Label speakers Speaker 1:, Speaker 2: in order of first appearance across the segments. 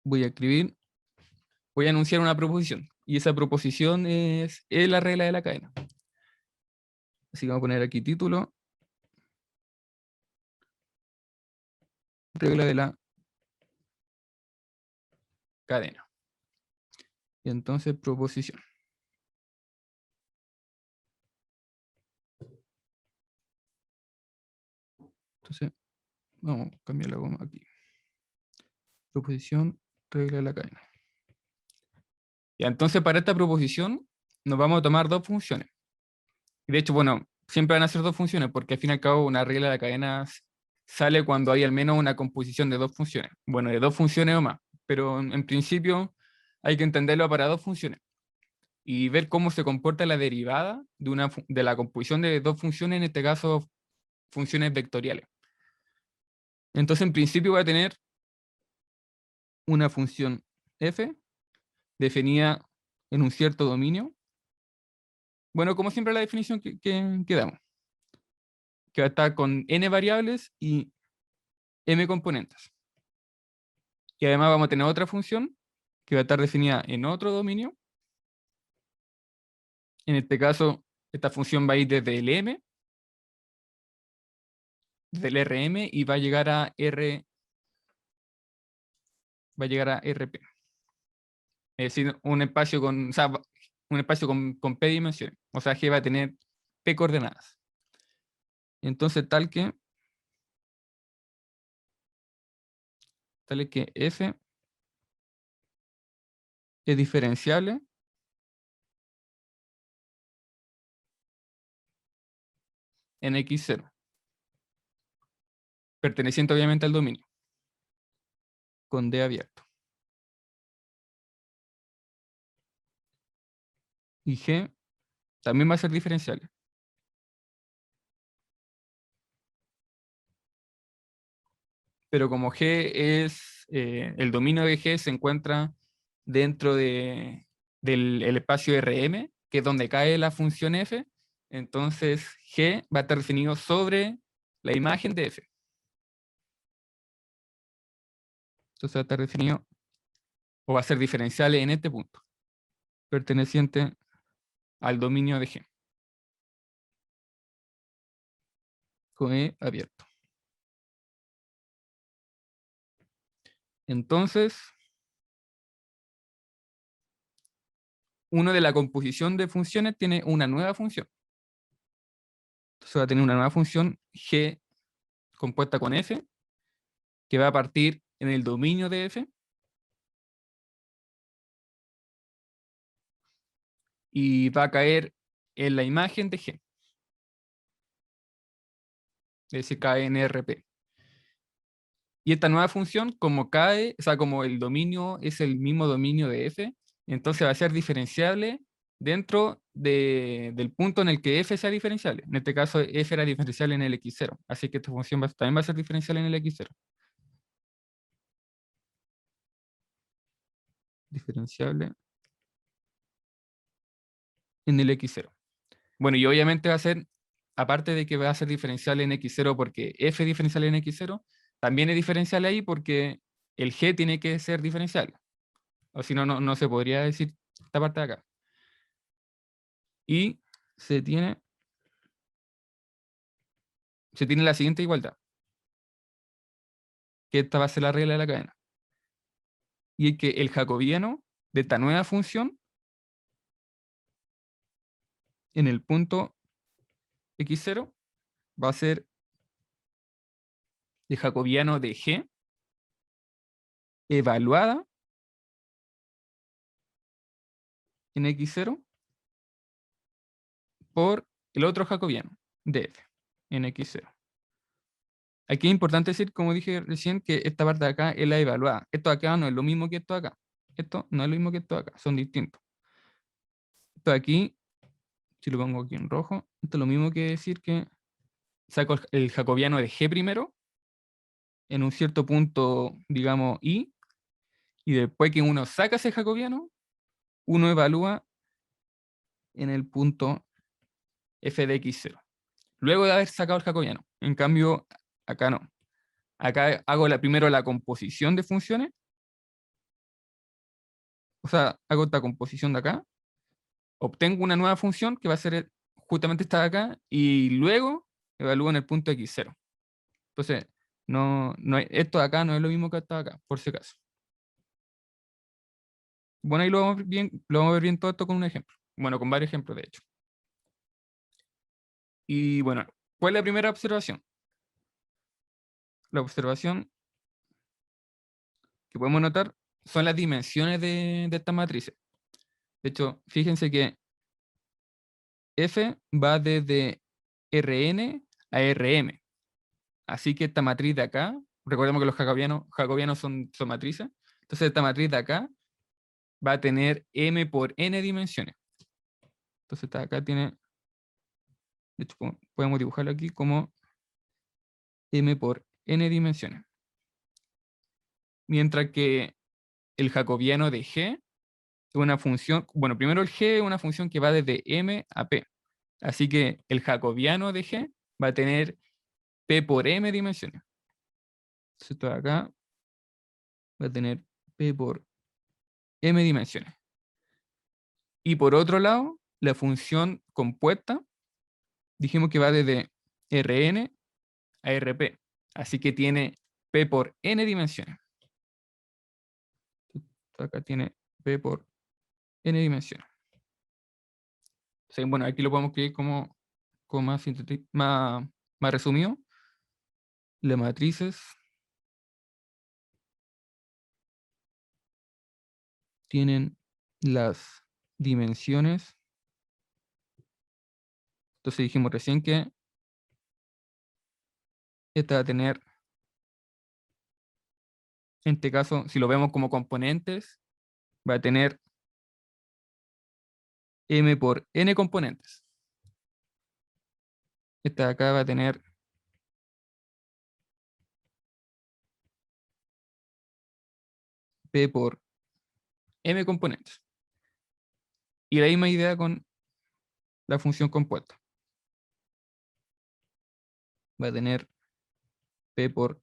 Speaker 1: voy a escribir, voy a enunciar una proposición. Y esa proposición es la regla de la cadena. Así que vamos a poner aquí título. Regla de la cadena. Y entonces proposición. Entonces, vamos a cambiar la goma aquí. Proposición, regla de la cadena. Y entonces para esta proposición nos vamos a tomar dos funciones. Y de hecho, bueno, siempre van a ser dos funciones, porque al fin y al cabo una regla de la cadena sale cuando hay al menos una composición de dos funciones. Bueno, de dos funciones o más, pero en principio hay que entenderlo para dos funciones y ver cómo se comporta la derivada de la composición de dos funciones, en este caso funciones vectoriales. Entonces, en principio voy a tener una función f definida en un cierto dominio. Bueno, como siempre la definición que damos, que va a estar con n variables y m componentes. Y además vamos a tener otra función que va a estar definida en otro dominio. En este caso, esta función va a ir desde el m, desde el rm, y va a llegar a rp. Es decir, un espacio con, o sea, un espacio con p dimensiones. O sea, G va a tener p coordenadas. Entonces, tal es que f es diferenciable en x0, perteneciente obviamente al dominio, con D abierto. Y G también va a ser diferenciable. Pero como G es, el dominio de G se encuentra dentro del espacio Rm, que es donde cae la función f, entonces G va a estar definido sobre la imagen de f. Entonces va a estar definido, o va a ser diferenciable en este punto, perteneciente al dominio de G, con E abierto. Entonces, uno de la composición de funciones tiene una nueva función. Entonces va a tener una nueva función G compuesta con f, que va a partir en el dominio de f, y va a caer en la imagen de G. Es decir, cae en RP. Y esta nueva función, como cae, o sea, como el dominio es el mismo dominio de f, entonces va a ser diferenciable dentro del punto en el que f sea diferenciable. En este caso, f era diferenciable en el x0. Así que esta función también va a ser diferenciable en el x0. Diferenciable en el x0. Bueno, y obviamente va a ser, aparte de que va a ser diferencial en x0 porque f es diferencial en x0, también es diferencial ahí porque el g tiene que ser diferencial. O si no, no se podría decir esta parte de acá. Y se tiene la siguiente igualdad, que esta va a ser la regla de la cadena. Y es que el jacobiano de esta nueva función en el punto x0 va a ser el jacobiano de g evaluada en x0 por el otro jacobiano de f en x0. Aquí es importante decir, como dije recién, que esta parte de acá es la evaluada. Esto de acá no es lo mismo que esto de acá. Esto no es lo mismo que esto de acá, son distintos. Esto de aquí, si lo pongo aquí en rojo, esto es lo mismo que decir que saco el jacobiano de G primero, en un cierto punto, digamos, y después que uno saca ese jacobiano, uno evalúa en el punto f de x0. Luego de haber sacado el jacobiano. En cambio, acá no. Acá hago primero la composición de funciones o sea, hago esta composición de acá, obtengo una nueva función que va a ser justamente esta de acá, y luego evalúo en el punto x0. Entonces, esto de acá no es lo mismo que esto de acá, por si acaso. Bueno, ahí lo vamos a ver bien todo esto con un ejemplo. Bueno, con varios ejemplos, de hecho. Y bueno, ¿cuál es la primera observación? La observación que podemos notar son las dimensiones de estas matrices. De hecho, fíjense que F va desde Rn a Rm. Así que esta matriz de acá, recordemos que los jacobianos son matrices, entonces esta matriz de acá va a tener m por n dimensiones. Entonces esta de acá tiene, de hecho podemos dibujarlo aquí como m por n dimensiones. Mientras que el jacobiano de g es una función, bueno, primero el g es una función que va desde m a p. Así que el jacobiano de g va a tener p por m dimensiones. Entonces esto de acá va a tener p por m dimensiones. Y por otro lado, la función compuesta, dijimos que va desde Rn a Rp. Así que tiene p por n dimensiones. Acá tiene p por n dimensiones. Sí, bueno, aquí lo podemos escribir como más resumido. Las matrices tienen las dimensiones. Entonces dijimos recién que esta va a tener, en este caso, si lo vemos como componentes, va a tener m por n componentes. Esta de acá va a tener p por m componentes. Y la misma idea con la función compuesta. Va a tener p por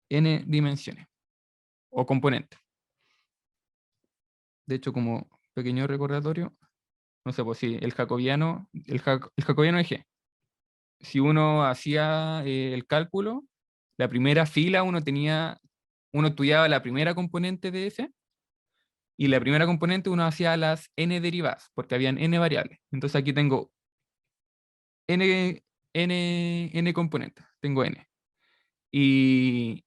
Speaker 1: n dimensiones o componentes. De hecho, como pequeño recordatorio, no sé, pues si el jacobiano, el jacobiano es G. Si uno hacía el cálculo, la primera fila uno estudiaba la primera componente de F, y la primera componente uno hacía las n derivadas, porque habían n variables. Entonces aquí tengo n componentes, tengo n. Y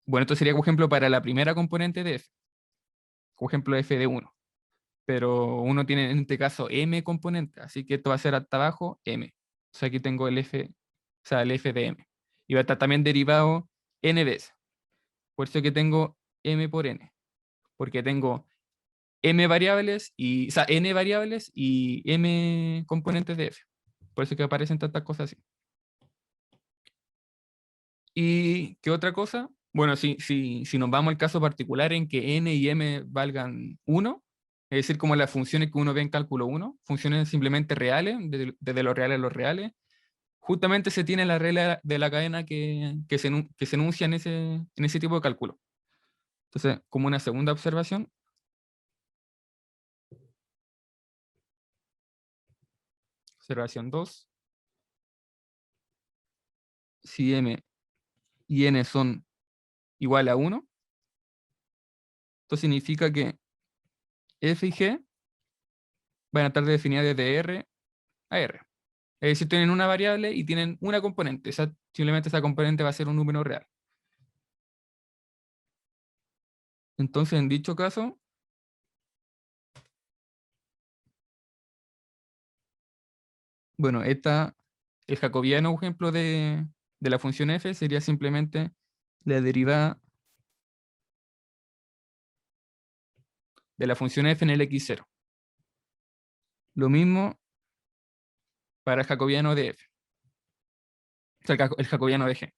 Speaker 1: bueno, esto sería como ejemplo para la primera componente de F, como ejemplo F de 1. Pero uno tiene en este caso m componentes, así que esto va a ser hasta abajo m. O sea, aquí tengo el F, o sea, el F de m. Y va a estar también derivado n veces. Por eso que tengo m por n, porque tengo m variables y, o sea, n variables y m componentes de f. Por eso que aparecen tantas cosas así. ¿Y qué otra cosa? Bueno, si nos vamos al caso particular en que n y m valgan 1, es decir, como las funciones que uno ve en cálculo 1, funciones simplemente reales, desde lo real a lo reales, justamente se tiene la regla de la cadena que se enuncia en ese tipo de cálculo. Entonces, como una segunda observación, observación 2, si m y n son igual a 1, esto significa que f y g van a estar definidas desde R a R. Es decir, tienen una variable y tienen una componente. Simplemente esa componente va a ser un número real. Entonces, en dicho caso, bueno, el jacobiano ejemplo de la función f sería simplemente la derivada de la función f en el x0. Lo mismo para el jacobiano de f, o sea, el jacobiano de g.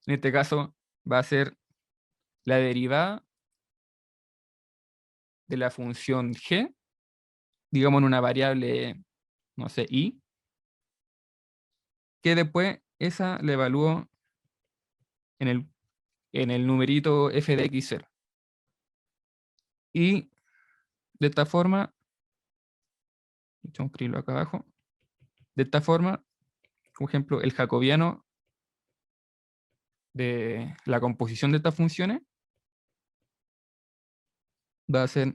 Speaker 1: En este caso va a ser la derivada de la función g, digamos en una variable, no sé, y, que después esa la evalúo en el numerito f de x0. Y de esta forma, vamos a escribirlo acá abajo, de esta forma, por ejemplo, el jacobiano de la composición de estas funciones va a ser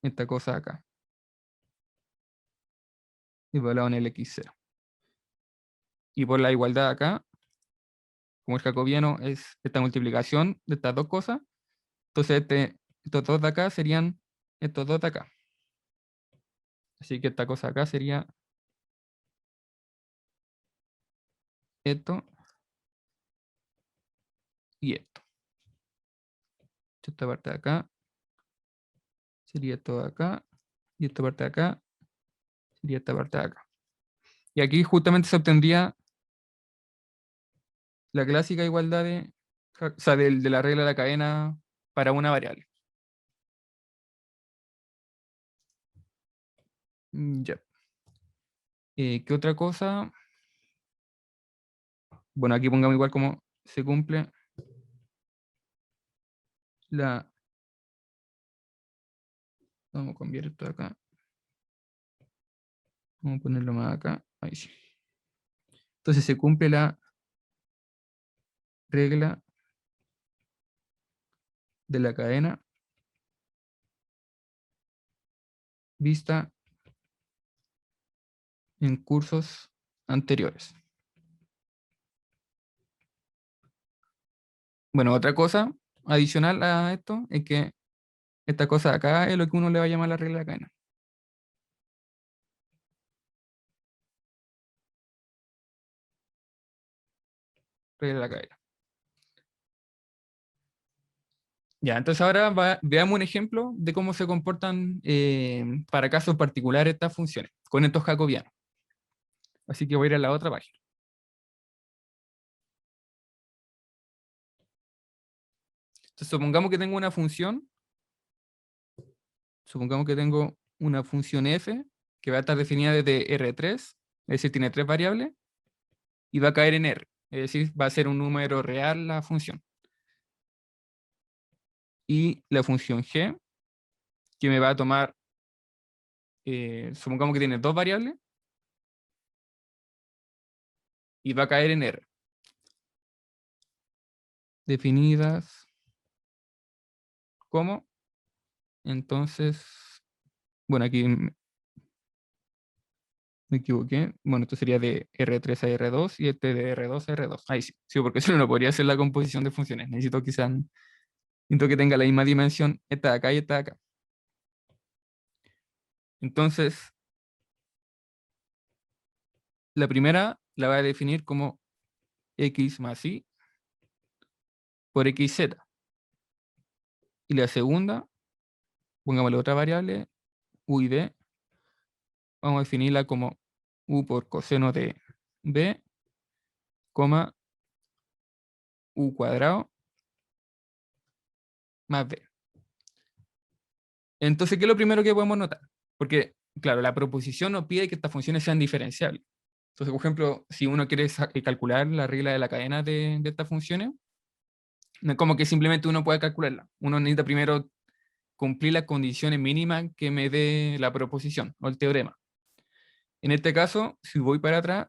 Speaker 1: esta cosa acá, igualado en el x0. Y por la igualdad acá, como el jacobiano es esta multiplicación de estas dos cosas, entonces estos dos de acá serían estos dos de acá. Así que esta cosa acá sería esto y esto. Esta parte de acá sería esto de acá, y esta parte de acá sería esta parte de acá. Y aquí justamente se obtendría la clásica igualdad o sea, de la regla de la cadena para una variable. Ya. ¿Qué otra cosa? Bueno, aquí pongamos igual como se cumple la... Vamos a cambiar esto de acá. Vamos a ponerlo más acá. Ahí sí. Entonces se cumple la regla de la cadena vista en cursos anteriores. Bueno, otra cosa adicional a esto es que esta cosa de acá es lo que uno le va a llamar la regla de la cadena. Regla de la cadena. Ya, entonces ahora veamos un ejemplo de cómo se comportan para casos particulares estas funciones, con estos jacobianos. Así que voy a ir a la otra página. Entonces supongamos que tengo una función f que va a estar definida desde R3, es decir, tiene tres variables, y va a caer en R, es decir, va a ser un número real la función. Y la función g, que me va a tomar, supongamos que tiene dos variables, y va a caer en R. Definidas como, entonces, bueno, aquí me equivoqué. Bueno, esto sería de R3 a R2 y este de R2 a R2. Ahí sí, sí, porque si no, no podría hacer la composición de funciones. Necesito que tenga la misma dimensión esta de acá y esta de acá. Entonces, la primera la voy a definir como x más y por xz. Y la segunda, pongámosle otra variable, u y b, vamos a definirla como u por coseno de b, coma, u cuadrado más b. Entonces, ¿qué es lo primero que podemos notar? Porque, claro, la proposición nos pide que estas funciones sean diferenciables. Entonces, por ejemplo, si uno quiere calcular la regla de la cadena de estas funciones, no es como que simplemente uno puede calcularla. Uno necesita primero cumplir las condiciones mínimas que me dé la proposición o el teorema. En este caso, si voy para atrás,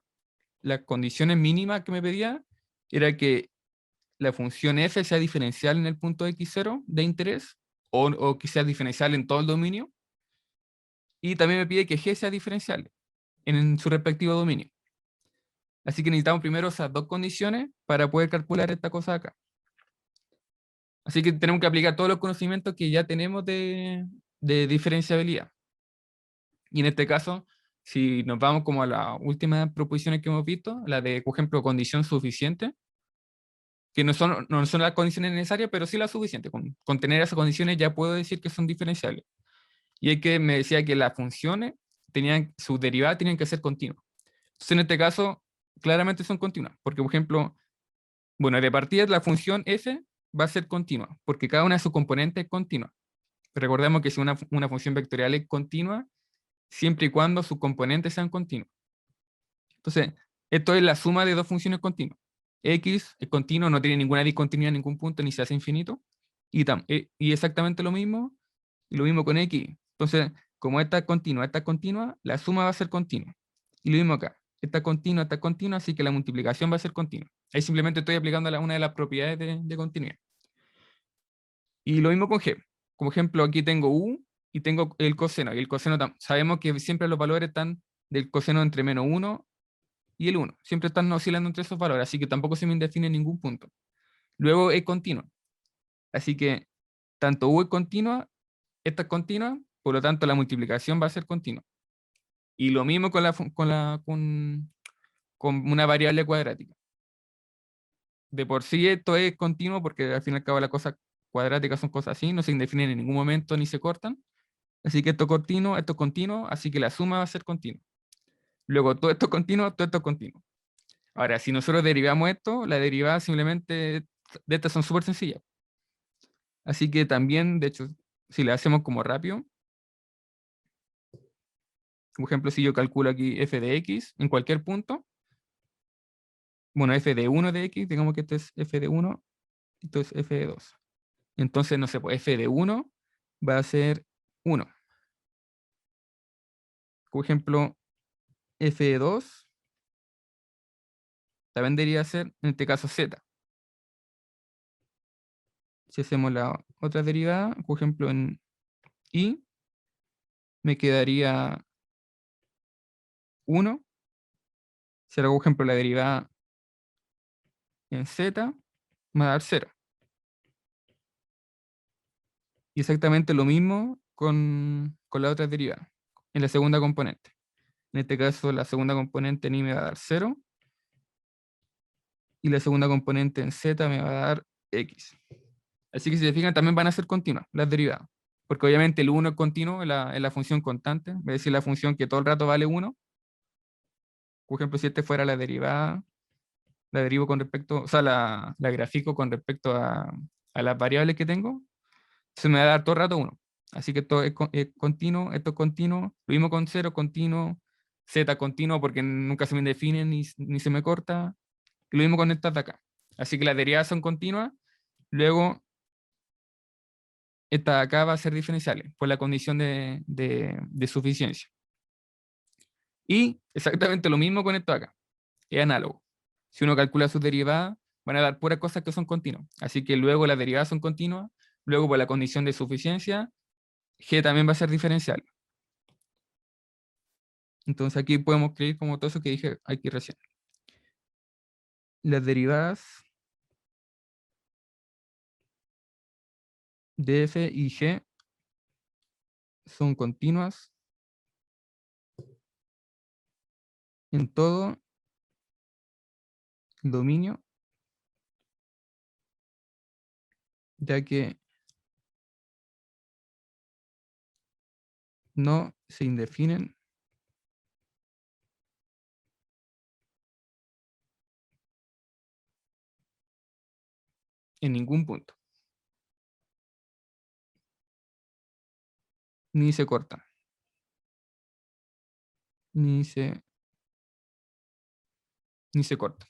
Speaker 1: las condiciones mínimas que me pedía era que la función f sea diferencial en el punto x0 de interés o que sea diferencial en todo el dominio. Y también me pide que g sea diferencial en su respectivo dominio. Así que necesitamos primero esas dos condiciones para poder calcular esta cosa acá. Así que tenemos que aplicar todos los conocimientos que ya tenemos de diferenciabilidad. Y en este caso, si nos vamos como a las últimas proposiciones que hemos visto, la de, por ejemplo, condición suficiente, que no son las condiciones necesarias, pero sí las suficientes. Con tener esas condiciones ya puedo decir que son diferenciables. Y es que me decía que las funciones sus derivadas tenían que ser continuas. Entonces, en este caso, claramente son continuas, porque, por ejemplo, bueno, de partida la función f va a ser continua, porque cada una de sus componentes es continua. Recordemos que si una función vectorial es continua, siempre y cuando sus componentes sean continuos. Entonces, esto es la suma de dos funciones continuas. X es continuo, no tiene ninguna discontinuidad en ningún punto, ni se hace infinito. Y exactamente lo mismo, Y lo mismo con X. Entonces, como esta es continua, la suma va a ser continua. Y lo mismo acá. Esta es continua, así que la multiplicación va a ser continua. Ahí simplemente estoy aplicando una de las propiedades de continuidad. Y lo mismo con G. Como ejemplo, aquí tengo U y tengo el coseno. Y el coseno, sabemos que siempre los valores están del coseno entre -1 y el 1. Siempre están oscilando entre esos valores, así que tampoco se me indefine ningún punto. Luego es continua. Así que tanto U es continua, esta es continua, por lo tanto la multiplicación va a ser continua. Y lo mismo con una variable cuadrática. De por sí esto es continuo porque al fin y al cabo las cosas cuadráticas son cosas así, no se indefinen en ningún momento ni se cortan. Así que esto es continuo, así que la suma va a ser continua. Luego todo esto es continuo, todo esto es continuo. Ahora, si nosotros derivamos esto, la derivada simplemente de estas son súper sencillas. Así que también, de hecho, si le hacemos como rápido, por ejemplo, si yo calculo aquí f de x en cualquier punto, bueno, f de 1 de x, digamos que esto es f de 1, esto es f de 2. Entonces, no sé, pues f de 1 va a ser 1. Por ejemplo, f de 2 también debería ser, en este caso, z. Si hacemos la otra derivada, por ejemplo, en y, me quedaría 1. Si hago, por ejemplo, la derivada en z, me va a dar 0. Y exactamente lo mismo con la otra derivada, en la segunda componente. En este caso, la segunda componente en y me va a dar 0, y la segunda componente en z me va a dar x. Así que si se fijan, también van a ser continuas las derivadas. Porque obviamente el 1 es continuo en la función constante, es decir, la función que todo el rato vale 1. Por ejemplo, si este fuera la derivada, la derivo con respecto, o sea, la grafico con respecto a las variables que tengo, se me va a dar todo el rato 1. Así que esto es continuo, esto es continuo, lo mismo con 0, continuo, z continuo porque nunca se me define ni se me corta, y lo mismo con estas de acá. Así que las derivadas son continuas, luego esta de acá va a ser diferenciable por la condición de suficiencia. Y exactamente lo mismo con esto de acá, es análogo. Si uno calcula sus derivadas, van a dar puras cosas que son continuas. Así que luego las derivadas son continuas, luego por la condición de suficiencia, G también va a ser diferencial. Entonces aquí podemos escribir como todo eso que dije aquí recién. Las derivadas de f y g son continuas en todo el dominio, ya que no se indefinen en ningún punto, ni se cortan, ni se, ni se cortan.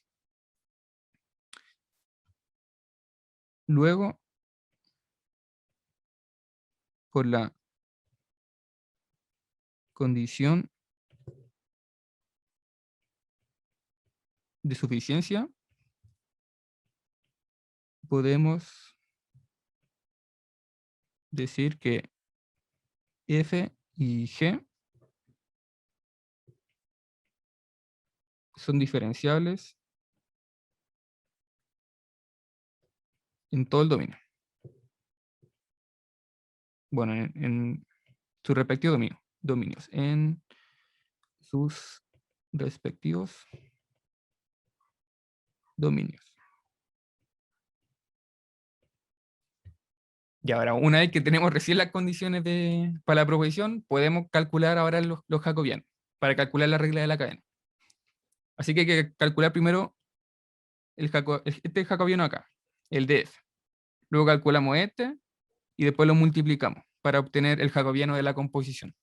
Speaker 1: Luego, por la condición de suficiencia, podemos decir que f y g son diferenciables en todo el dominio. Bueno, en su respectivo dominios, en sus respectivos dominios. Y ahora, una vez que tenemos recién las condiciones para la proposición, podemos calcular ahora los jacobianos, para calcular la regla de la cadena. Así que hay que calcular primero este jacobiano acá, el de f. Luego calculamos este, y después lo multiplicamos para obtener el jacobiano de la composición.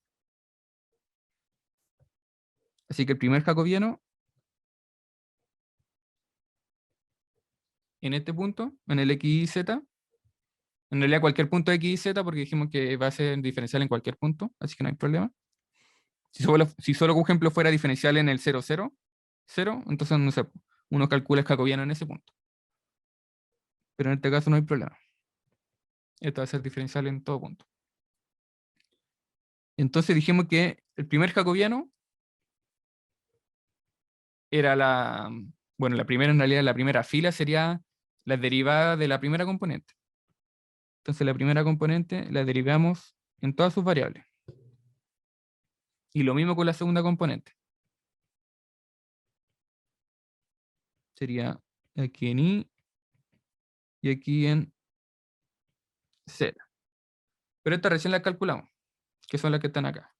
Speaker 1: Así que el primer jacobiano, en este punto, en el x y z, En realidad cualquier punto X y Z, porque dijimos que va a ser diferencial en cualquier punto, así que no hay problema. Si solo, por ejemplo, fuera diferencial en el 0, 0, 0, entonces, no sé, uno calcula el jacobiano en ese punto. Pero en este caso no hay problema. Esto va a ser diferencial en todo punto. Entonces dijimos que el primer jacobiano era bueno, la primera, en realidad, la primera fila sería la derivada de la primera componente. Entonces la primera componente la derivamos en todas sus variables. Y lo mismo con la segunda componente. Sería aquí en I y aquí en Z. Pero esta recién la calculamos, que son las que están acá.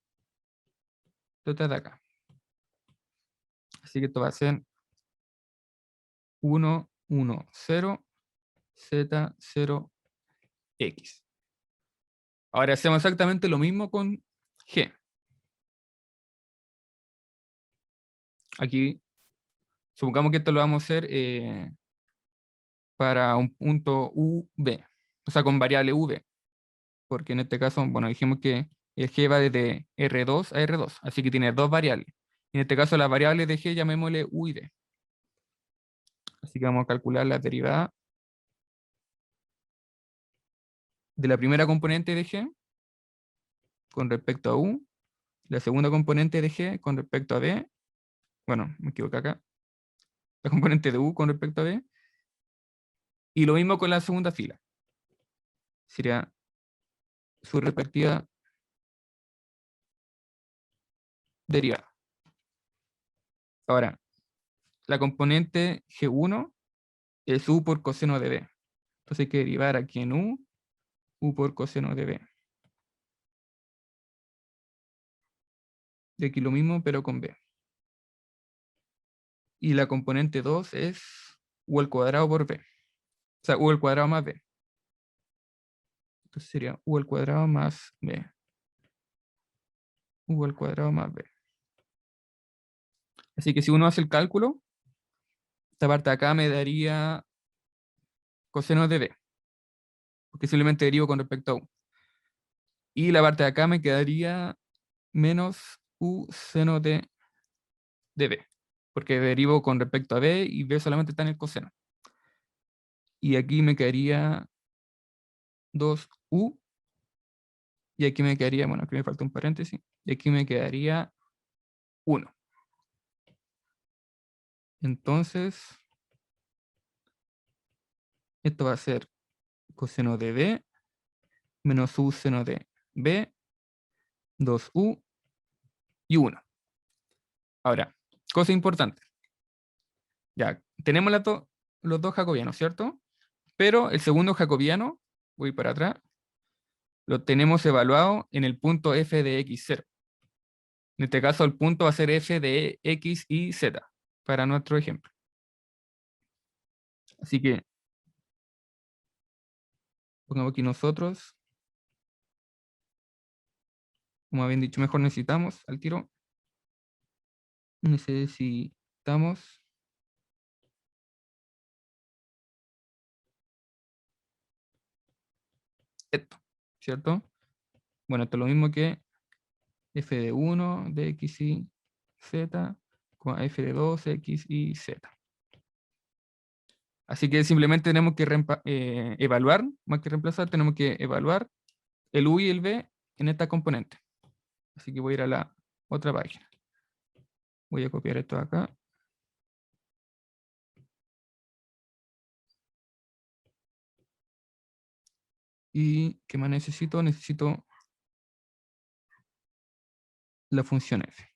Speaker 1: Estas de acá. Así que esto va a ser 1, 1, 0, Z, 0, X. Ahora hacemos exactamente lo mismo con G. Aquí, supongamos que esto lo vamos a hacer para un punto UV, o sea, con variable V, porque en este caso, bueno, dijimos que el G va desde R2 a R2, así que tiene dos variables. En este caso, las variables de G llamémosle U y V. Así que vamos a calcular la derivada de la primera componente de G con respecto a U, la segunda componente de G con respecto a V, bueno, me equivoqué acá, la componente de U con respecto a V, y lo mismo con la segunda fila. Sería su respectiva derivada. Ahora, la componente G1 es U por coseno de B. Entonces hay que derivar aquí en U por coseno de B. De aquí lo mismo, pero con B. Y la componente 2 es U al cuadrado por B. O sea, U al cuadrado más B. Entonces sería U al cuadrado más B. U al cuadrado más B. Así que si uno hace el cálculo, esta parte de acá me daría coseno de B. Porque simplemente derivo con respecto a U. Y la parte de acá me quedaría menos U seno de B. Porque derivo con respecto a B y B solamente está en el coseno. Y aquí me quedaría 2U. Y aquí me quedaría, bueno, aquí me falta un paréntesis. Y aquí me quedaría 1. Entonces, esto va a ser coseno de B menos U seno de B, 2U y 1. Ahora, cosa importante. Ya, tenemos los dos jacobianos, ¿cierto? Pero el segundo jacobiano, voy para atrás, lo tenemos evaluado en el punto f de x0. En este caso, el punto va a ser f de x y z, para nuestro ejemplo. Así que, pongamos aquí nosotros, como habían dicho, mejor necesitamos al tiro. Necesitamos esto, ¿cierto? Bueno, esto es lo mismo que f de 1 de x y z con f de 2 x y z. Así que simplemente tenemos que evaluar, más que reemplazar, tenemos que evaluar el u y el v en esta componente. Así que voy a ir a la otra página. Voy a copiar esto de acá. ¿Y qué más necesito? Necesito la función f.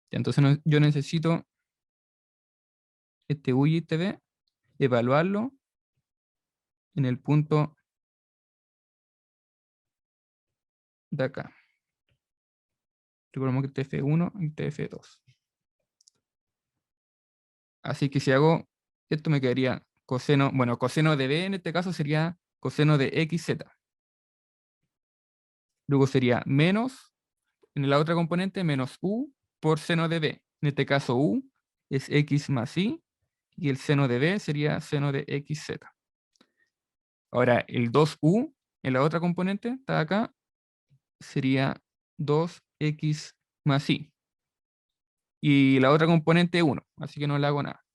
Speaker 1: Entonces yo necesito este u y este v, evaluarlo en el punto de acá. Recordemos que este f1 y este f2. Así que si hago esto me quedaría coseno, bueno, coseno de b en este caso sería coseno de xz. Luego sería menos, en la otra componente, menos u por seno de b. En este caso u es x más y, y el seno de b sería seno de xz. Ahora, el 2u en la otra componente, está acá, sería 2x más y. Y la otra componente 1, así que no le hago nada.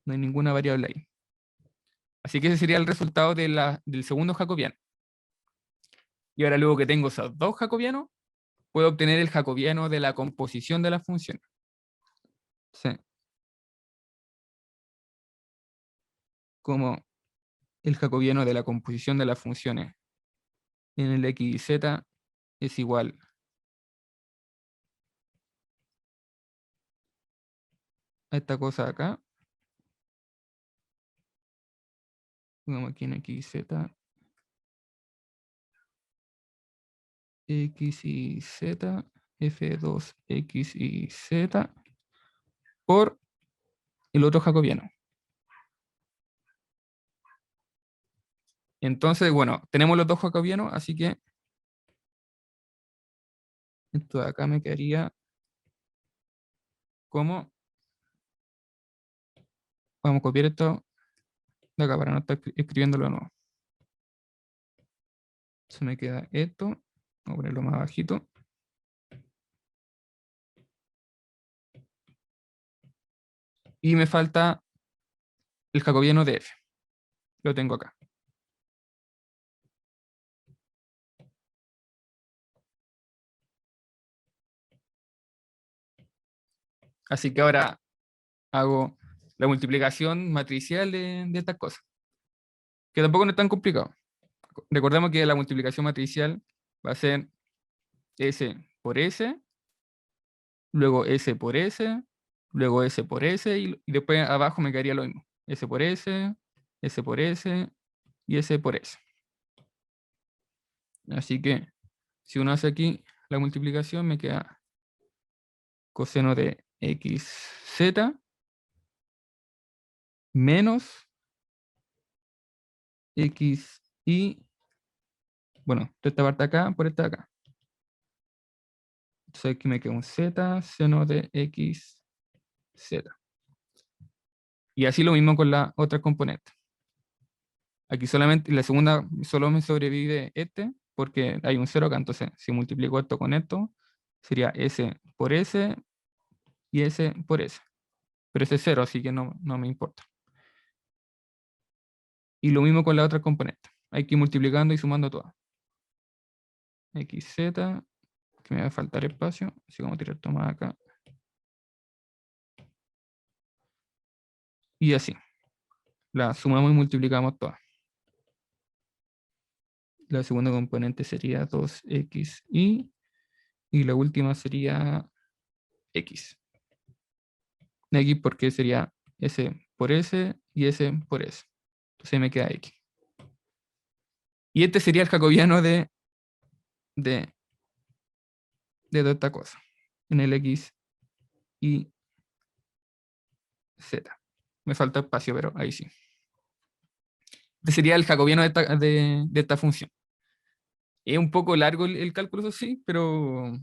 Speaker 1: No hay ninguna variable ahí. Así que ese sería el resultado del segundo jacobiano. Y ahora luego que tengo esos dos jacobianos, puedo obtener el jacobiano de la composición de las funciones. Sí. Como el jacobiano de la composición de las funciones en el x y z es igual a esta cosa de acá. Pongamos aquí en x y z. X y z, f2x y z, por el otro jacobiano. Entonces, bueno, tenemos los dos jacobianos, así que esto de acá me quedaría como, vamos a copiar esto de acá para no estar escribiéndolo de nuevo. Se me queda esto, voy a ponerlo más bajito. Y me falta el jacobiano de f. Lo tengo acá. Así que ahora hago la multiplicación matricial de estas cosas, que tampoco no es tan complicado. Recordemos que la multiplicación matricial va a ser S por S, luego S por S, luego S por S, y después abajo me quedaría lo mismo. S por S, S por S y S por S. Así que si uno hace aquí la multiplicación, me queda coseno de xz menos xy, bueno, toda esta parte acá por esta acá. Entonces aquí me queda un z, seno de xz. Y así lo mismo con la otra componente. Aquí solamente, la segunda solo me sobrevive este, porque hay un 0 acá. Entonces, si multiplico esto con esto, sería S por S y S por S. Pero ese es 0, así que no me importa. Y lo mismo con la otra componente. Hay que ir multiplicando y sumando todas. XZ, que me va a faltar espacio, así que vamos a tirar esto más acá. Y así. La sumamos y multiplicamos todas. La segunda componente sería 2xy y la última sería x. X porque sería S por S y S por S. Entonces me queda X. Y este sería el jacobiano de, de toda esta cosa. En el X y Z. Me falta espacio, pero ahí sí. Este sería el jacobiano de esta función. Es un poco largo el cálculo, eso sí, pero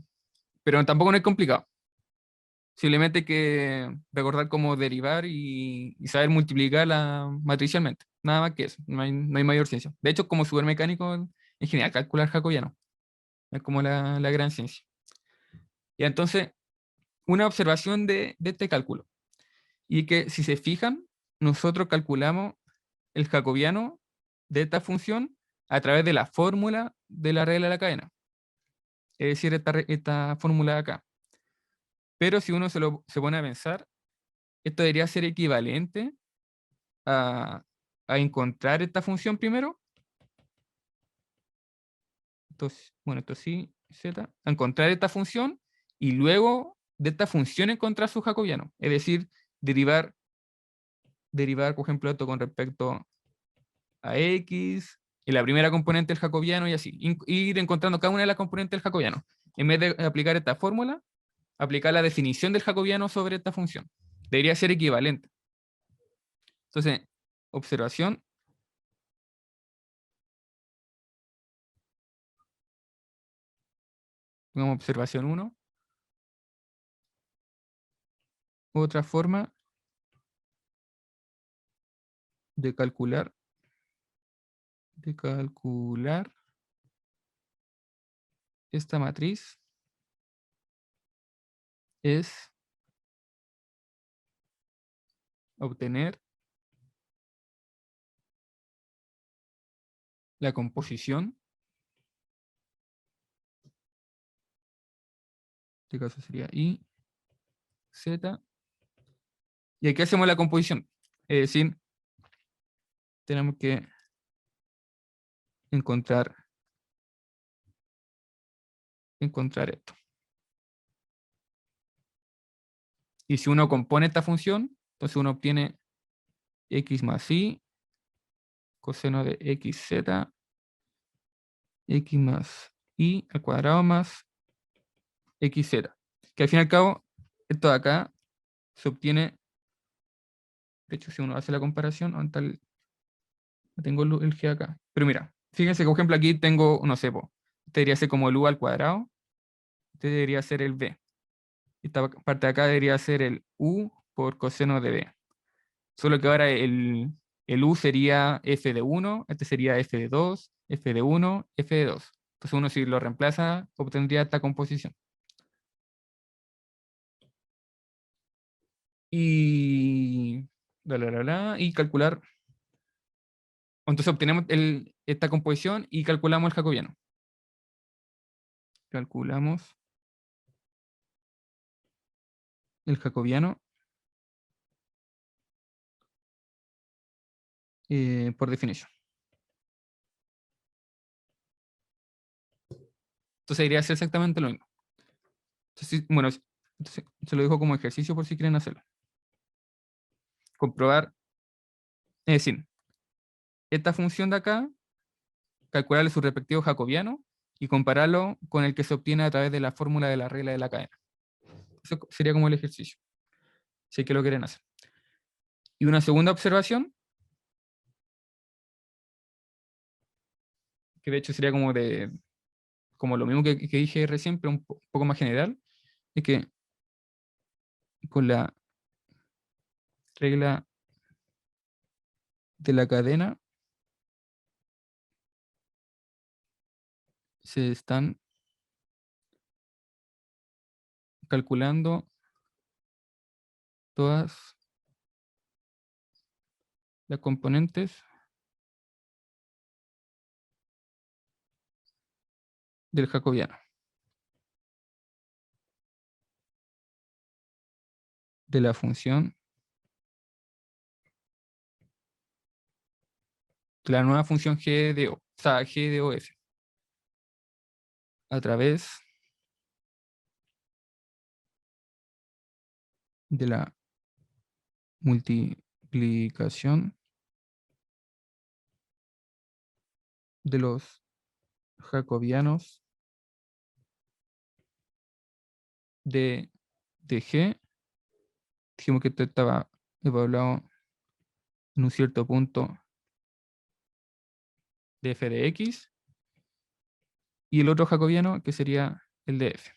Speaker 1: tampoco no es complicado. Simplemente hay que recordar cómo derivar y saber multiplicarla matricialmente. Nada más que eso. No hay mayor ciencia. De hecho, como súper mecánico en general, calcular jacobiano. Es como la gran ciencia. Y entonces, una observación de este cálculo. Y que si se fijan, nosotros calculamos el jacobiano de esta función a través de la fórmula de la regla de la cadena. Es decir, esta fórmula de acá. Pero si uno se pone a pensar, esto debería ser equivalente a, a encontrar esta función primero. Entonces, bueno, esto sí, z, a encontrar esta función y luego de esta función encontrar su jacobiano. Es decir, derivar, por ejemplo, esto con respecto a x, y la primera componente del jacobiano y así. Ir encontrando cada una de las componentes del jacobiano. En vez de aplicar esta fórmula, aplicar la definición del jacobiano sobre esta función. Debería ser equivalente. Entonces, observación. Pongamos observación 1. otra forma de calcular esta matriz es obtener la composición, en este caso sería I, Z, y aquí hacemos la composición. Es decir, tenemos que encontrar esto. Y si uno compone esta función, entonces uno obtiene x más y, coseno de xz, x más y al cuadrado más xz. Que al fin y al cabo, esto de acá se obtiene, de hecho si uno hace la comparación, tengo el g acá. Pero mira, fíjense que por ejemplo aquí tengo, no sé, este debería ser como el u al cuadrado, este debería ser el b. Esta parte de acá debería ser el u por coseno de b. Solo que ahora el u sería f de 1, este sería f de 2, f de 1, f de 2. Entonces uno si lo reemplaza, obtendría esta composición. Y, y calcular. Entonces obtenemos esta composición y calculamos el jacobiano. Calculamos el jacobiano por definición. Entonces iría a ser exactamente lo mismo. Entonces, bueno, entonces, se lo dejo como ejercicio por si quieren hacerlo. Comprobar, es decir, esta función de acá, calcularle su respectivo jacobiano y compararlo con el que se obtiene a través de la fórmula de la regla de la cadena. Eso sería como el ejercicio, si es que lo quieren hacer. Y una segunda observación, que de hecho sería como lo mismo que dije recién, pero un poco más general, es que con la regla de la cadena se están calculando todas las componentes del jacobiano, de la función, de la nueva función g de o, sea, g de of, a través de la multiplicación de los jacobianos de g. Dijimos que esto estaba evaluado en un cierto punto de f de x, y el otro jacobiano que sería el de f.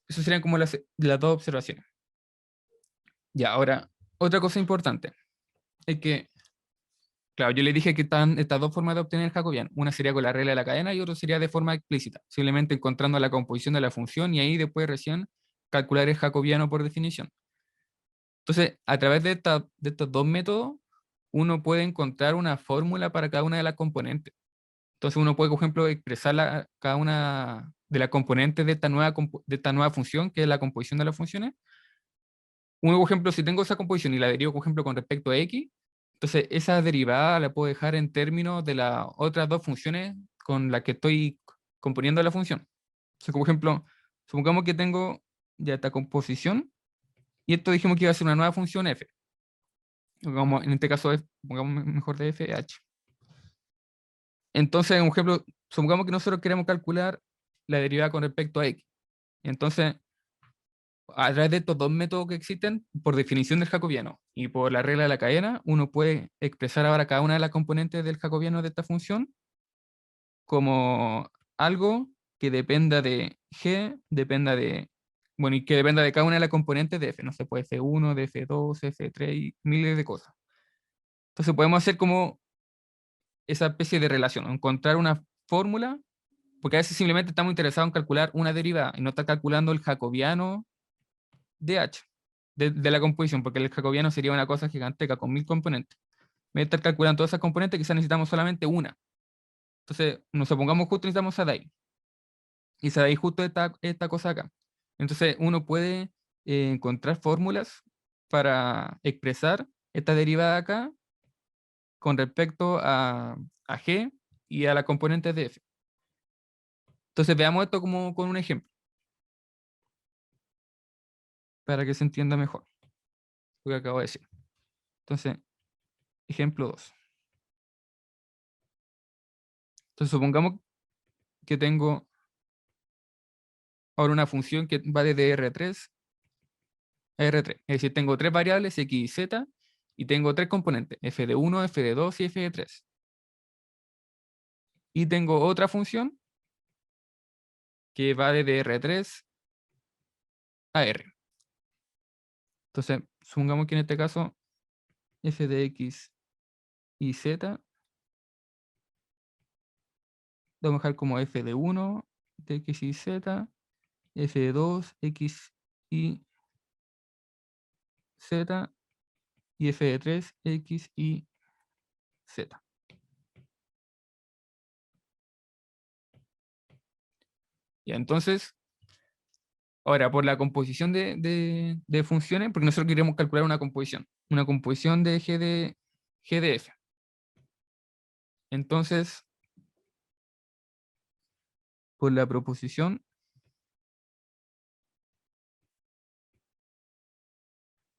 Speaker 1: Esas serían como las dos observaciones. Ya, ahora, otra cosa importante es que, claro, yo le dije que están estas dos formas de obtener el jacobiano. Una sería con la regla de la cadena y otra sería de forma explícita, simplemente encontrando la composición de la función y ahí después recién calcular el jacobiano por definición. Entonces, a través de estos dos métodos, uno puede encontrar una fórmula para cada una de las componentes. Entonces, uno puede, por ejemplo, expresar cada una de las componentes de esta nueva función, que es la composición de las funciones. Uno, por ejemplo, si tengo esa composición y la derivo, por ejemplo, con respecto a x, entonces esa derivada la puedo dejar en términos de las otras dos funciones con las que estoy componiendo la función. Entonces, por ejemplo, supongamos que tengo ya esta composición y esto dijimos que iba a ser una nueva función f. Como en este caso, pongamos mejor de f, h. Entonces, un ejemplo, supongamos que nosotros queremos calcular la derivada con respecto a x. Entonces, a través de estos dos métodos que existen, por definición del jacobiano y por la regla de la cadena, uno puede expresar ahora cada una de las componentes del jacobiano de esta función como algo que dependa de G, dependa de, bueno, y que dependa de cada una de las componentes de F, no sé, pues F1, de F2, F3 y miles de cosas. Entonces podemos hacer como esa especie de relación, encontrar una fórmula, porque a veces simplemente estamos interesados en calcular una derivada y no estar calculando el jacobiano de H, de la composición, porque el jacobiano sería una cosa gigantesca con 1000 componentes. En vez de estar calculando todas esas componentes, quizás necesitamos solamente una. Entonces, nos supongamos justo necesitamos a Dai. Y se da ahí justo esta cosa acá. Entonces uno puede encontrar fórmulas para expresar esta derivada acá con respecto a G y a la componente de F. Entonces veamos esto como con un ejemplo, para que se entienda mejor lo que acabo de decir. Entonces, ejemplo 2. Entonces supongamos que tengo ahora una función que va desde R3 a R3. Es decir, tengo tres variables, X y Z, y tengo tres componentes, f de 1, f de 2 y f de 3. Y tengo otra función que va desde R3 a R. Entonces, supongamos que en este caso f de x y z lo vamos a dejar como f de 1 de x y z, f de 2 x y z y f de 3 x y z. Ya, entonces, ahora por la composición de funciones, porque nosotros queremos calcular una composición de g de f. Entonces, por la proposición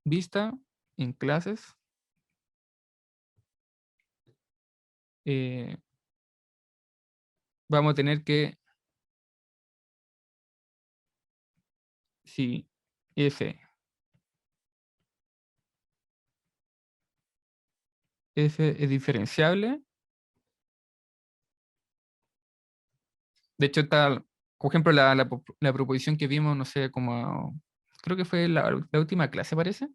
Speaker 1: vista en clases, vamos a tener que, si f es diferenciable, de hecho está, por ejemplo, la proposición que vimos, no sé, como, creo que fue la última clase, parece,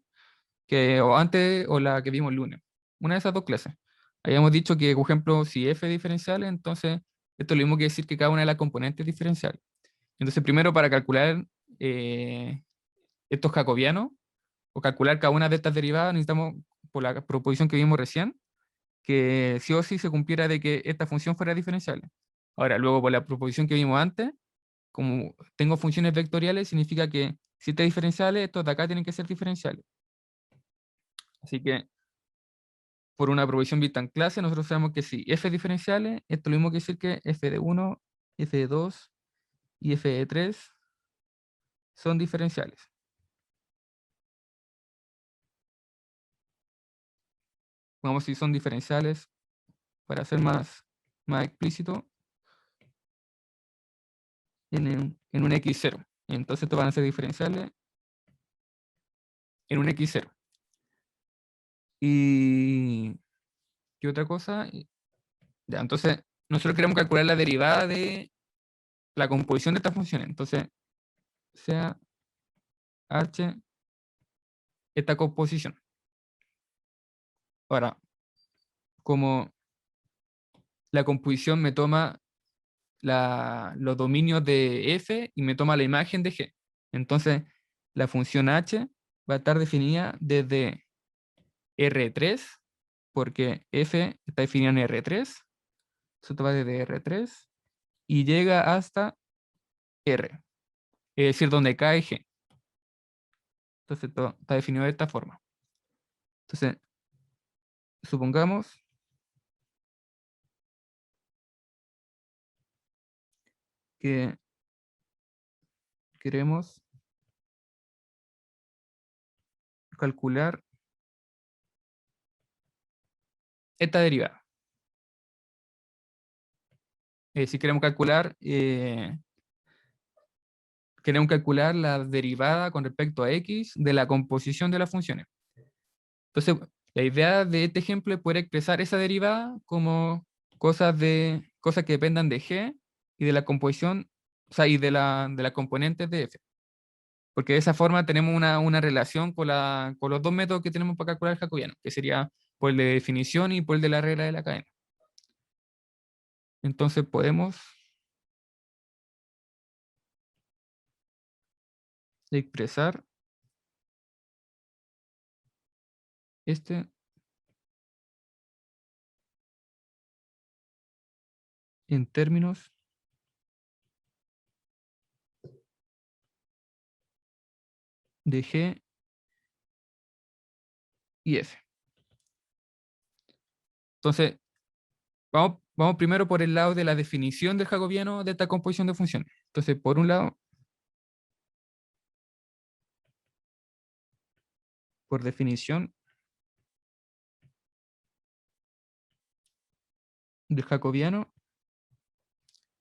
Speaker 1: que, o antes, o la que vimos el lunes, una de esas dos clases. Habíamos dicho que, por ejemplo, si f es diferenciable, entonces esto es lo mismo que decir que cada una de las componentes es diferencial. Entonces, primero, para calcular estos jacobianos, o calcular cada una de estas derivadas, necesitamos, por la proposición que vimos recién, que sí o sí se cumpliera de que esta función fuera diferenciable. Ahora, luego por la proposición que vimos antes, como tengo funciones vectoriales, significa que si estas diferenciales, estos de acá tienen que ser diferenciales. Así que, por una proposición vista en clase, nosotros sabemos que si f es diferenciales, esto es lo mismo que decir que f de 1, f de 2 y f de 3 son diferenciales. Vamos si son diferenciales, para ser más explícito, en un x0. Entonces estos van a ser diferenciales en un x0. Y ¿qué otra cosa? Ya, entonces nosotros queremos calcular la derivada de la composición de estas funciones. Entonces, sea h esta composición. Ahora, como la composición me toma los dominios de f y me toma la imagen de g. Entonces, la función h va a estar definida desde R3, porque f está definida en R3, eso va desde R3, y llega hasta R, es decir, donde cae G. Entonces, todo está definido de esta forma. Entonces, supongamos que queremos calcular esta derivada. Es decir, queremos calcular la derivada con respecto a x de la composición de las funciones. Entonces, la idea de este ejemplo es poder expresar esa derivada como cosas que dependan de g y de la composición o sea, y de las componentes de f. Porque de esa forma tenemos una relación con los dos métodos que tenemos para calcular el jacobiano, que sería por el de definición y por el de la regla de la cadena. Entonces podemos expresar este en términos de G y F. Entonces, vamos primero por el lado de la definición del jacobiano de esta composición de funciones. Entonces, por un lado, por definición del jacobiano,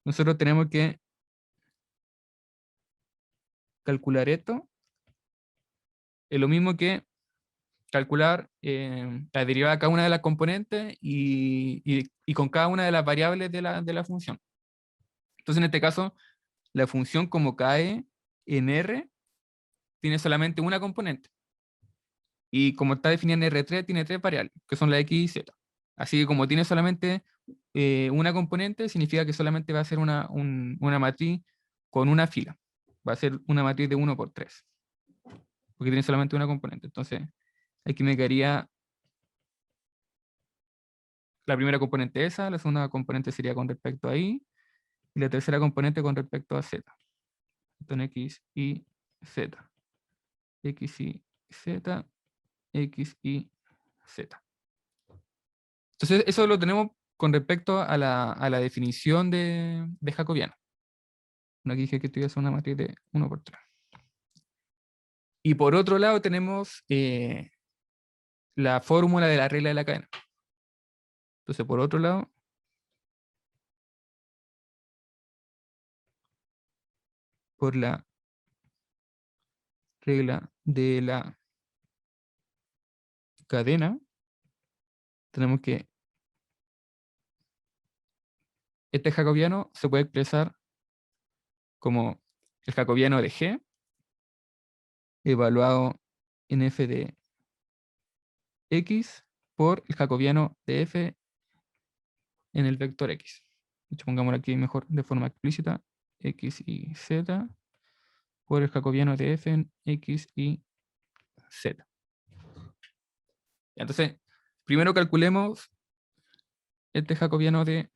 Speaker 1: nosotros tenemos que calcular esto. Es lo mismo que calcular la derivada de cada una de las componentes y con cada una de las variables de la función. Entonces, en este caso, la función como cae en R tiene solamente una componente. Y como está definida en R3, tiene tres variables, que son la X y Z. Así que como tiene solamente una componente, significa que solamente va a ser una matriz con una fila. Va a ser una matriz de 1 por 3. Porque tiene solamente una componente. Entonces, aquí me quedaría la primera componente esa, la segunda componente sería con respecto a Y, y la tercera componente con respecto a Z. Entonces, X y Z. X y Z. X y Z. Entonces, eso lo tenemos con respecto a la definición de jacobiano. Bueno, aquí dije que esto iba a ser una matriz de 1 por 3. Y por otro lado tenemos la fórmula de la regla de la cadena. Entonces, por otro lado, por la regla de la cadena, tenemos que este jacobiano se puede expresar como el jacobiano de G, evaluado en f de x, por el jacobiano de f en el vector x. De hecho, pongámoslo aquí mejor de forma explícita, x y z, por el jacobiano de f en x y z. Entonces, primero calculemos este jacobiano de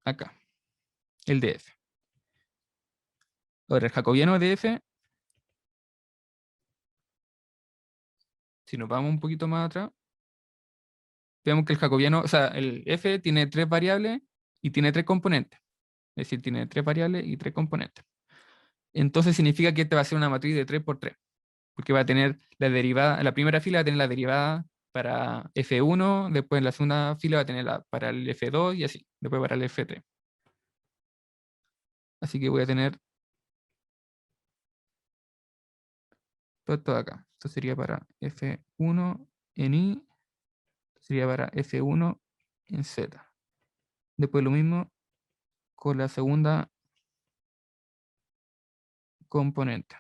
Speaker 1: acá, el de f. Ahora, el jacobiano de f, si nos vamos un poquito más atrás, vemos que el jacobiano, o sea, el f tiene tres variables y tiene tres componentes. Es decir, tiene tres variables y tres componentes. Entonces significa que esta va a ser una matriz de 3 por 3, porque va a tener la derivada, en la primera fila va a tener la derivada para f1, después en la segunda fila va a tener para el f2 y así, después para el f3. Así que voy a tener todo esto de acá. Esto sería para f1 en y, sería para f1 en z. Después lo mismo con la segunda componente.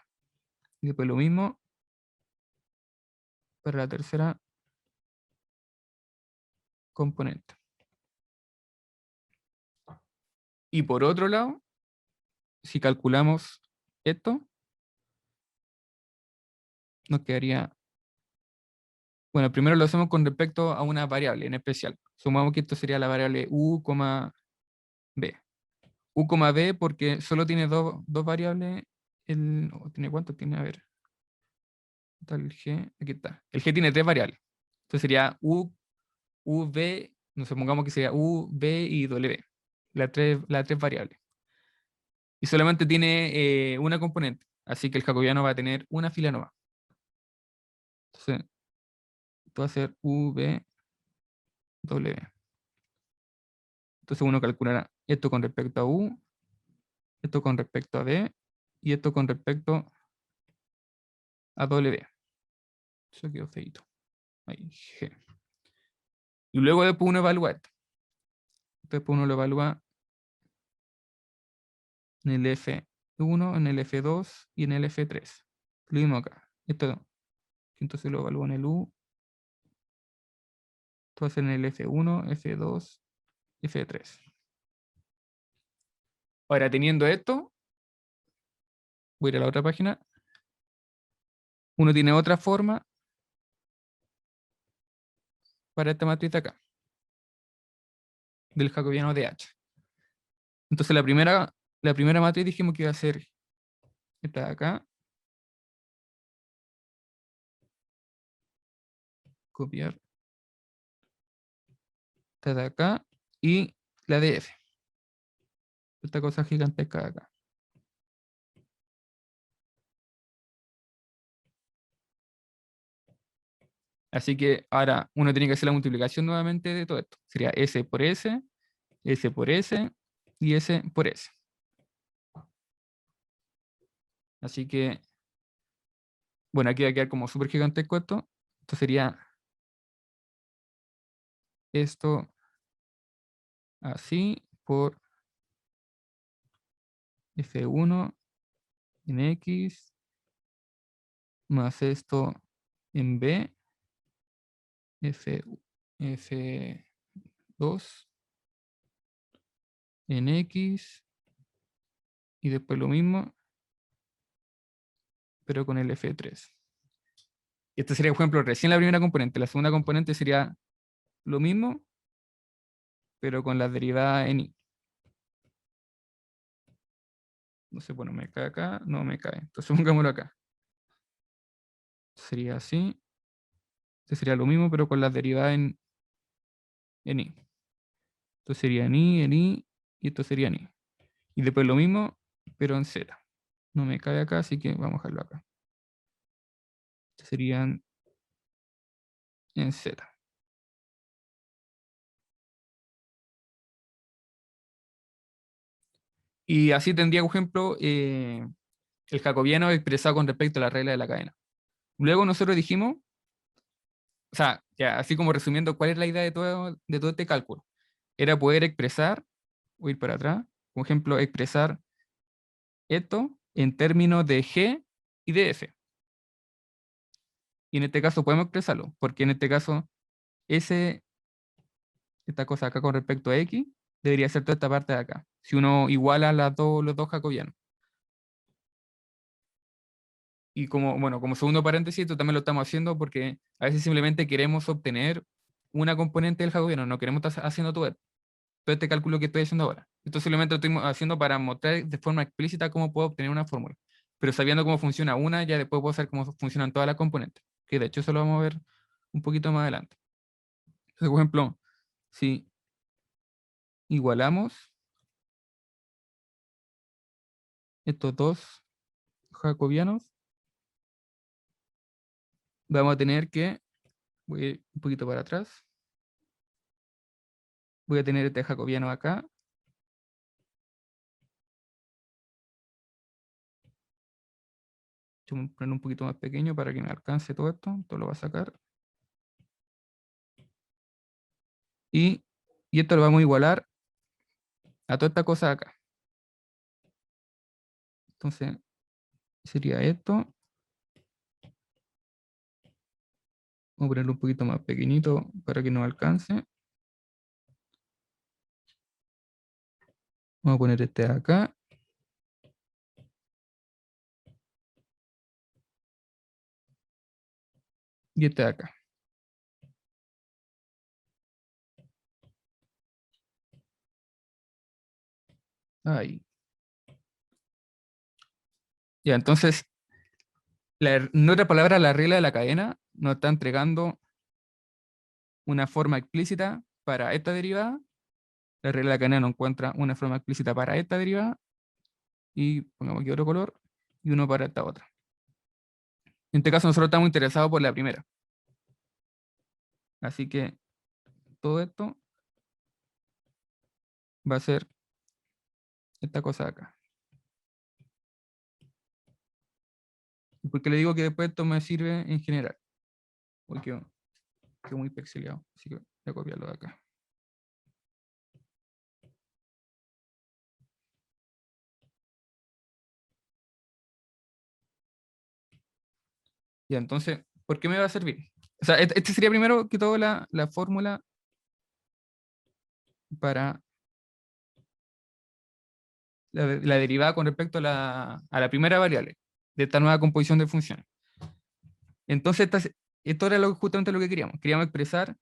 Speaker 1: Y después lo mismo para la tercera componente. Y por otro lado, si calculamos esto, nos quedaría... Bueno, primero lo hacemos con respecto a una variable en especial. Sumamos que esto sería la variable u, b. U, b porque solo tiene dos variables. ¿Tiene cuánto? Tiene, a ver. Está el g, aquí está. El g tiene tres variables. Entonces sería u, v, nos supongamos que sería u, v y w. Las tres variables. Y solamente tiene una componente. Así que el jacobiano va a tener una fila nomás. Entonces, esto va a ser u, v, w. Entonces uno calculará esto con respecto a u, esto con respecto a b y esto con respecto a w. Eso quedó feito. Ahí, g. Y luego después uno evalúa esto. Después uno lo evalúa en el f F1 en el F2 y en el F3. Lo mismo acá. Esto, entonces lo evalúo en el U. Esto va a ser en el F1, F2, F3. Ahora, teniendo esto, voy a ir a la otra página. Uno tiene otra forma para esta matriz de acá, del jacobiano de H. Entonces la primera matriz dijimos que iba a ser esta de acá. Copiar esta de acá y la de F. Esta cosa gigantesca de acá. Así que ahora uno tiene que hacer la multiplicación nuevamente de todo esto. Sería S por S, S por S y S por S. Así que, bueno, aquí va a quedar como súper gigantesco esto. Esto sería esto así por F1 en X más esto en B, F2 en X y después lo mismo, pero con el F3. Este sería, por ejemplo, recién la primera componente. La segunda componente sería lo mismo, pero con las derivadas en Y. No sé, bueno, me cae acá, no me cae. Entonces pongámoslo acá. Sería así. Este sería lo mismo, pero con las derivadas en Y. Esto sería en Y, y esto sería en Y. Y después lo mismo, pero en Z. No me cae acá, así que vamos a dejarlo acá. Estos serían en Z. Y así tendría, por ejemplo, el jacobiano expresado con respecto a la regla de la cadena. Luego nosotros dijimos, o sea, ya, así como resumiendo, ¿cuál es la idea de todo este cálculo? Era poder expresar, voy a ir para atrás, por ejemplo, expresar esto en términos de G y de F. Y en este caso podemos expresarlo, porque en este caso, esta cosa acá con respecto a X, debería ser toda esta parte de acá. Si uno iguala los dos jacobianos. Y como, bueno, como segundo paréntesis, esto también lo estamos haciendo porque a veces simplemente queremos obtener una componente del jacobiano, no queremos estar haciendo todo este cálculo que estoy haciendo ahora. Esto simplemente lo estoy haciendo para mostrar de forma explícita cómo puedo obtener una fórmula. Pero sabiendo cómo funciona una, ya después puedo saber cómo funcionan todas las componentes. Que de hecho eso lo vamos a ver un poquito más adelante. Entonces, por ejemplo, si igualamos estos dos jacobianos, vamos a tener que, voy a ir un poquito para atrás, voy a tener este jacobiano acá. Voy a poner un poquito más pequeño para que me alcance todo esto. Esto lo va a sacar. Y, y esto lo vamos a igualar a toda esta cosa acá. Entonces, sería esto. Vamos a ponerlo un poquito más pequeñito para que nos alcance. Vamos a poner este de acá. Y este de acá. Ahí. Ya, entonces, en otra palabra, la regla de la cadena nos está entregando una forma explícita para esta derivada. La regla de la cadena nos encuentra una forma explícita para esta derivada. Y pongamos aquí otro color. Y uno para esta otra. En este caso, nosotros estamos interesados por la primera. Así que todo esto va a ser esta cosa de acá. Porque le digo que después esto me sirve en general. Porque quedó muy pixeleado. Así que voy a copiarlo de acá. Y entonces, ¿por qué me va a servir? O sea, este sería primero que todo la fórmula para la derivada con respecto a la primera variable de esta nueva composición de funciones. Entonces, esto era justamente lo que queríamos. Queríamos expresar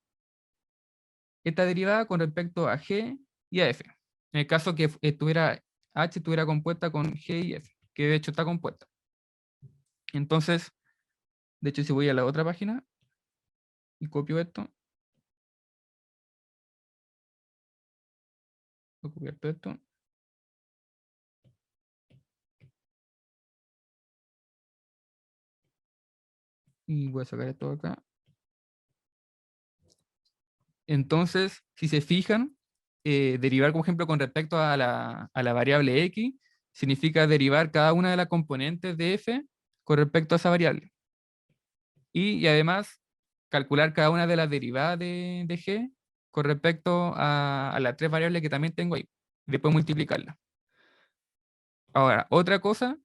Speaker 1: esta derivada con respecto a g y a f. En el caso que h estuviera compuesta con g y f, que de hecho está compuesta. Entonces, de hecho, si voy a la otra página y copio esto, voy a copiar todo esto, y voy a sacar esto de acá. Entonces, si se fijan, derivar, por ejemplo, con respecto a la variable x, significa derivar cada una de las componentes de f con respecto a esa variable. Y además, calcular cada una de las derivadas de g con respecto a las tres variables que también tengo ahí. Después multiplicarlas. Ahora, otra cosa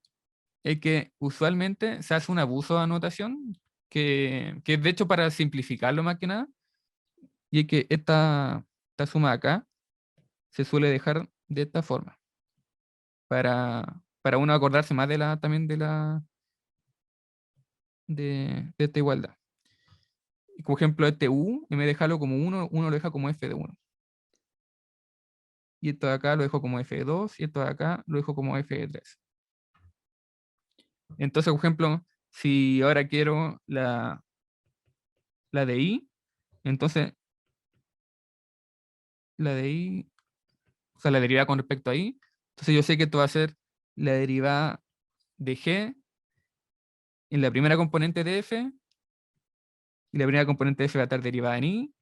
Speaker 1: es que usualmente se hace un abuso de anotación, que es de hecho para simplificarlo más que nada, y es que esta suma de acá se suele dejar de esta forma, para uno acordarse más también de esta igualdad. Y como ejemplo, este u, en vez de dejarlo como 1, uno lo deja como f de 1. Y esto de acá lo dejo como f de 2, y esto de acá lo dejo como f de 3. Entonces, por ejemplo, si ahora quiero la de i, entonces la de i, o sea, la derivada con respecto a i, entonces yo sé que esto va a ser la derivada de g en la primera componente de f, y la primera componente de f va a estar derivada en i,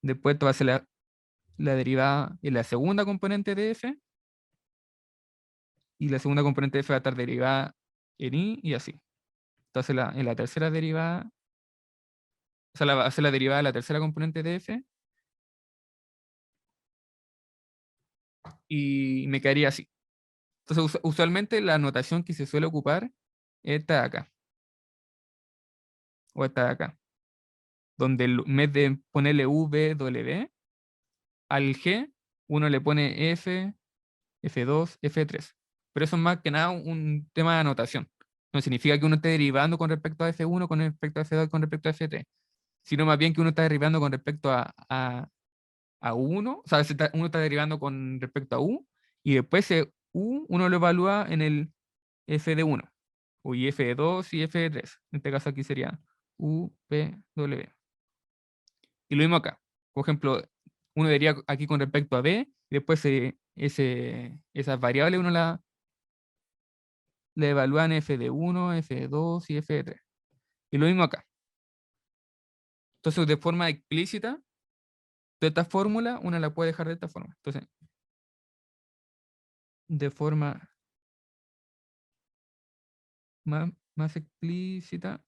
Speaker 1: después esto va a ser la derivada en la segunda componente de f, y la segunda componente de f va a estar derivada en i, y así. Entonces en la tercera derivada, o sea, va a ser la derivada de la tercera componente de f, y me quedaría así. Entonces, usualmente la notación que se suele ocupar es esta de acá, o esta de acá, donde en vez de ponerle v, w, al g, uno le pone f, f2, f3. Pero eso es más que nada un tema de anotación. No significa que uno esté derivando con respecto a f1, con respecto a f2, con respecto a f3, sino más bien que uno está derivando con respecto a uno, o sea, uno está derivando con respecto a u, y después ese u uno lo evalúa en el f de 1, y f de 2 y f de 3. En este caso aquí sería u, p, w. Y lo mismo acá. Por ejemplo, uno diría aquí con respecto a b, y después esas variables uno la evalúa en f de 1, f de 2 y f de 3. Y lo mismo acá. Entonces, de forma explícita, toda esta fórmula uno la puede dejar de esta forma. Entonces, de forma más explícita,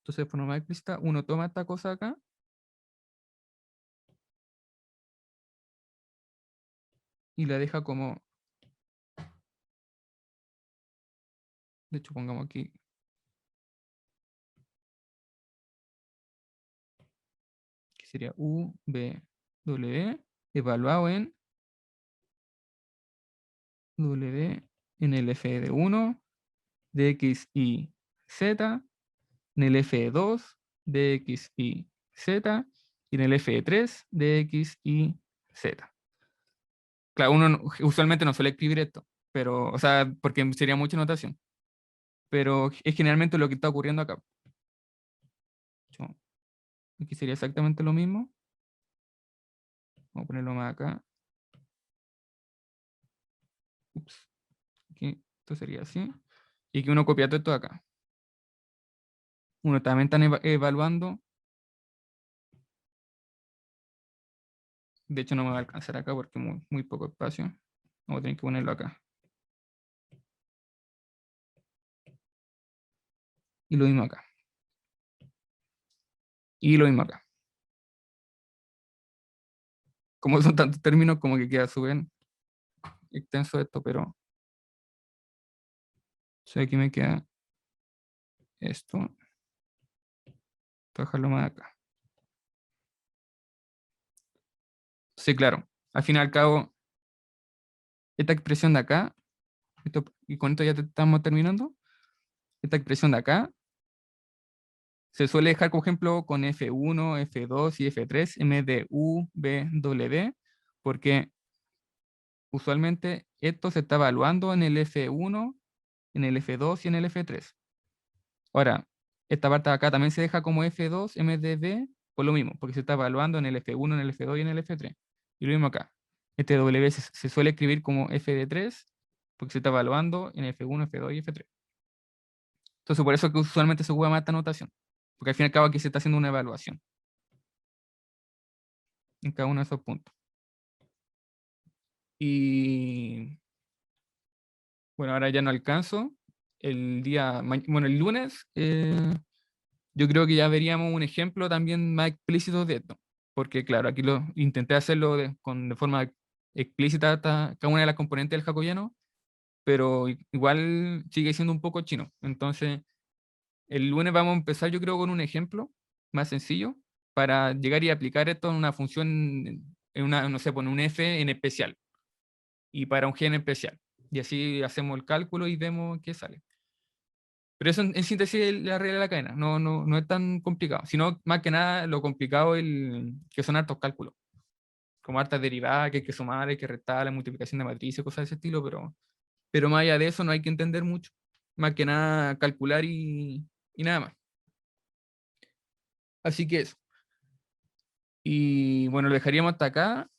Speaker 1: entonces de forma más explícita, uno toma esta cosa acá y la deja como, de hecho pongamos aquí, que sería u, b, w, evaluado en w en el f de 1 de x y z, en el f de 2 de x y z, y en el f de 3 de x y z. Claro, uno usualmente no suele escribir esto, pero, o sea, porque sería mucha notación, pero es generalmente lo que está ocurriendo acá. Aquí sería exactamente lo mismo. Vamos a ponerlo más acá. Ups. Aquí, esto sería así. Y que uno copia todo esto de acá. Uno también está evaluando. De hecho, no me va a alcanzar acá porque muy poco espacio. Vamos a tener que ponerlo acá. Y lo mismo acá. Y lo mismo acá. Como son tantos términos, como que queda súper extenso esto, pero Entonces aquí me queda esto. Voy a dejarlo más acá. Sí, claro. Al fin y al cabo, esta expresión de acá, y con esto ya estamos terminando, esta expresión de acá se suele dejar, por ejemplo, con F1, F2 y F3 en vez de U, B, W, porque usualmente esto se está evaluando en el F1, en el F2 y en el F3. Ahora, esta parte de acá también se deja como F2 en vez de B, por lo mismo, porque se está evaluando en el F1, en el F2 y en el F3. Y lo mismo acá. Este W se suele escribir como F de 3, porque se está evaluando en F1, F2 y F3. Entonces, por eso es que usualmente se ocupa más esta notación, porque al fin y al cabo aquí se está haciendo una evaluación en cada uno de esos puntos. Y bueno, ahora ya no alcanzo. Bueno, el lunes, yo creo que ya veríamos un ejemplo también más explícito de esto. Porque claro, aquí lo intenté hacerlo de forma explícita hasta cada una de las componentes del jacobiano, pero igual sigue siendo un poco chino. Entonces, el lunes vamos a empezar, yo creo, con un ejemplo más sencillo para llegar y aplicar esto en una función, en una, no sé, poner un f en especial y para un g en especial. Y así hacemos el cálculo y vemos qué sale. Pero eso en síntesis es la regla de la cadena, no es tan complicado, sino más que nada lo complicado que son hartos cálculos, como hartas derivadas, que hay que sumar, hay que restar, la multiplicación de matrices, cosas de ese estilo, pero más allá de eso no hay que entender mucho, más que nada calcular y nada más. Así que eso. Y bueno, lo dejaríamos hasta acá.